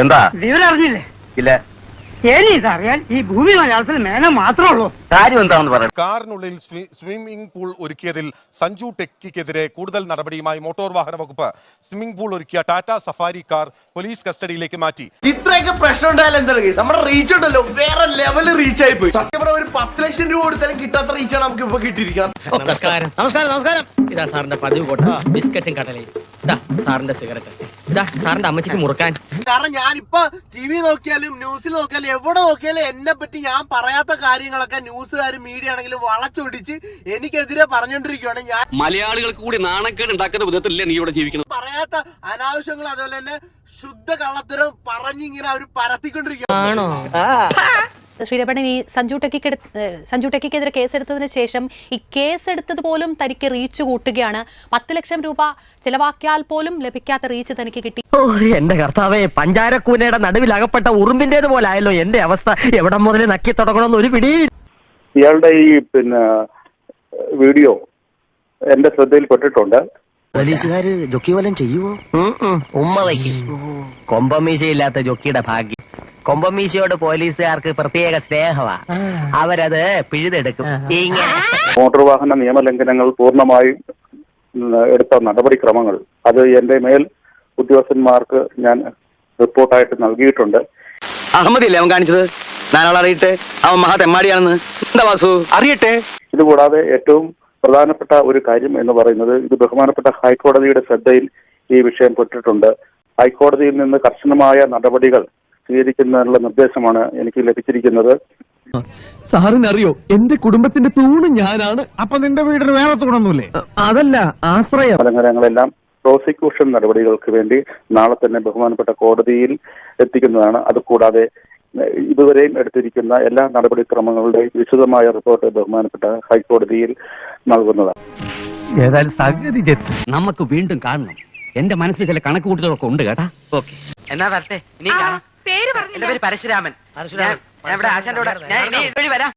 എന്താ വിവരം അറിഞ്ഞില്ലേ? ഇല്ല. ഇതറിയാൻ ഈ ഭൂമി മലയാളത്തിൽ മേന മാത്രമേ ഉള്ളൂ. കാര്യം എന്താണെന്ന് പറയാം. കാറിനുള്ളിൽ സ്വിമ്മിംഗ് പൂൾ ഒരുക്കിയതിൽ സഞ്ജു ടെക്കിക്കെതിരെ കൂടുതൽ നടപടിയുമായി മോട്ടോർ വാഹന വകുപ്പ്. സ്വിമ്മിംഗ് പൂൾ ഒരുക്കിയ ടാറ്റ സഫാരി കാർ പോലീസ് കസ്റ്റഡിയിലേക്ക് മാറ്റി. ഇത്രയൊക്കെ പ്രശ്നം ഉണ്ടായാലും എന്താണ് നമ്മുടെ റീച്ച് ഉണ്ടല്ലോ വേറെ ലെവല് റീച്ച് ആയി പോയി. സത്യം പറഞ്ഞ ഒരു 10 ലക്ഷം രൂപ കൊടുത്താലും കിട്ടാത്ത റീച്ചാണ് നമുക്ക് ഇപ്പൊ കിട്ടിയിരിക്കണം. നമസ്കാരം നമസ്കാരം നമസ്കാരം. ഇതാ സാറിന്റെ പതിവ് കോട്ട ബിസ്ക്കറ്റും കടലയും. ഇതാ സാറിന്റെ സിഗരറ്റ്. ഇതാ സാറിന്റെ അമ്മച്ചിക്ക് മുറുക്കാൻ. കാരണം ഞാനിപ്പോ TV നോക്കിയാലും ന്യൂസിൽ നോക്കിയാലും എവിടെ നോക്കിയാലും എന്നെ പറ്റി ഞാൻ പറയാത്ത കാര്യങ്ങളൊക്കെ ന്യൂസുകാരും മീഡിയ ആണെങ്കിലും വളച്ചൊടിച്ച് എനിക്കെതിരെ പറഞ്ഞോണ്ടിരിക്കുകയാണ്. ഞാൻ മലയാളികൾക്ക് കൂടി നാണക്കേട് ഉണ്ടാക്കുന്ന വിധത്തിലല്ലേ നീ ഇവിടെ ജീവിക്കുന്നത്? പറയാത്ത അനാവശ്യങ്ങൾ അതുപോലെ തന്നെ ശുദ്ധ കള്ളത്തരം പറഞ്ഞിങ്ങനെ അവർ പരത്തിക്കൊണ്ടിരിക്കുകയാണോ? ശ്രീരമണൻ, ഈ സഞ്ജു ടെക്കിക്കെതിരെ കേസെടുത്തതിന് ശേഷം ഈ കേസെടുത്തത് പോലും തനിക്ക് റീച്ച് കൂട്ടുകയാണ്. 10 ലക്ഷം രൂപ ചെലവാക്കിയാൽ പോലും ലഭിക്കാത്ത റീച്ച് തനിക്ക് കിട്ടി. എന്റെ കർത്താവേ, പഞ്ചാരക്കൂനയുടെ നടുവിൽ അകപ്പെട്ട ഉറുമ്പിന്റേത് പോലായല്ലോ എന്റെ അവസ്ഥ. എവിടെ മുതൽ നക്കി തുടങ്ങണമെന്ന് ഒരു പിടി. ഇയാളുടെ ഈ വീഡിയോ എന്റെ ശ്രദ്ധയിൽപ്പെട്ടിട്ടുണ്ട്. പോലീസുകാര് ജൊക്കി വല്ലതും ചെയ്യുവോ? ഉമ്മ വയ്ക്കും. കൊമ്പമീശയില്ലാത്ത ജൊക്കിയുടെ ഭാഗ്യം. കൊമ്പമീശയോട് പോലീസുകാർക്ക് പ്രത്യേക സ്നേഹമാ. അവരത് പിഴുതെടുക്കും. മോട്ടോർ വാഹന നിയമലംഘനങ്ങൾ പൂർണ്ണമായും എടുത്ത നടപടിക്രമങ്ങൾ അത് എന്റെ മേൽ ഉദ്യോഗസ്ഥന്മാർക്ക് ഞാൻ റിപ്പോർട്ടായിട്ട് നൽകിയിട്ടുണ്ട്. അഹമ്മദില്ലേ അവൻ കാണിച്ചത്? നാലാളറിയട്ടെ, അവൻ മഹാ തെമ്മാടിയാണെന്ന്. എന്താ വാസു അറിയട്ടെ. ഇതുകൂടാതെ ഏറ്റവും പ്രധാനപ്പെട്ട ഒരു കാര്യം എന്ന് പറയുന്നത്, ഇത് ബഹുമാനപ്പെട്ട ഹൈക്കോടതിയുടെ ശ്രദ്ധയിൽ ഈ വിഷയം പെട്ടിട്ടുണ്ട്. ഹൈക്കോടതിയിൽ നിന്ന് കർശനമായ നടപടികൾ സ്വീകരിക്കുന്നതിനുള്ള നിർദ്ദേശമാണ് എനിക്ക് ലഭിച്ചിരിക്കുന്നത്. സാറിനറിയോ, എന്റെ കുടുംബത്തിന്റെ തൂണ് ഞാനാണ്. അപ്പൊ നിന്റെ വീടിന് വേറെ തൂണൊന്നുമില്ലേ? അതല്ല, ആശ്രയം. ലംഘനങ്ങളെല്ലാം പ്രോസിക്യൂഷൻ നടപടികൾക്ക് വേണ്ടി നാളെ തന്നെ ബഹുമാനപ്പെട്ട കോടതിയിൽ എത്തിക്കുന്നതാണ്. അതുകൂടാതെ ഇതുവരെയും എടുത്തിരിക്കുന്ന എല്ലാ നടപടിക്രമങ്ങളുടെയും വിശദമായ റിപ്പോർട്ട് ബഹുമാനപ്പെട്ട ഹൈക്കോടതിയിൽ നൽകുന്നതാണ്. ഏതായാലും സംഗതി ജെത്ത്. നമുക്ക് വീണ്ടും കാണണം. എന്റെ മനസ്സിൽ ചില കണക്ക് കൂട്ടുകളൊക്കെ ഉണ്ട് കേട്ടാ. ഓക്കെ, എന്നാ വരട്ടെ. എന്റെ പേര് പരശുരാമൻ. ഞാൻ ഇവിടെ ആശാന്റെ കൂടെ വരാം.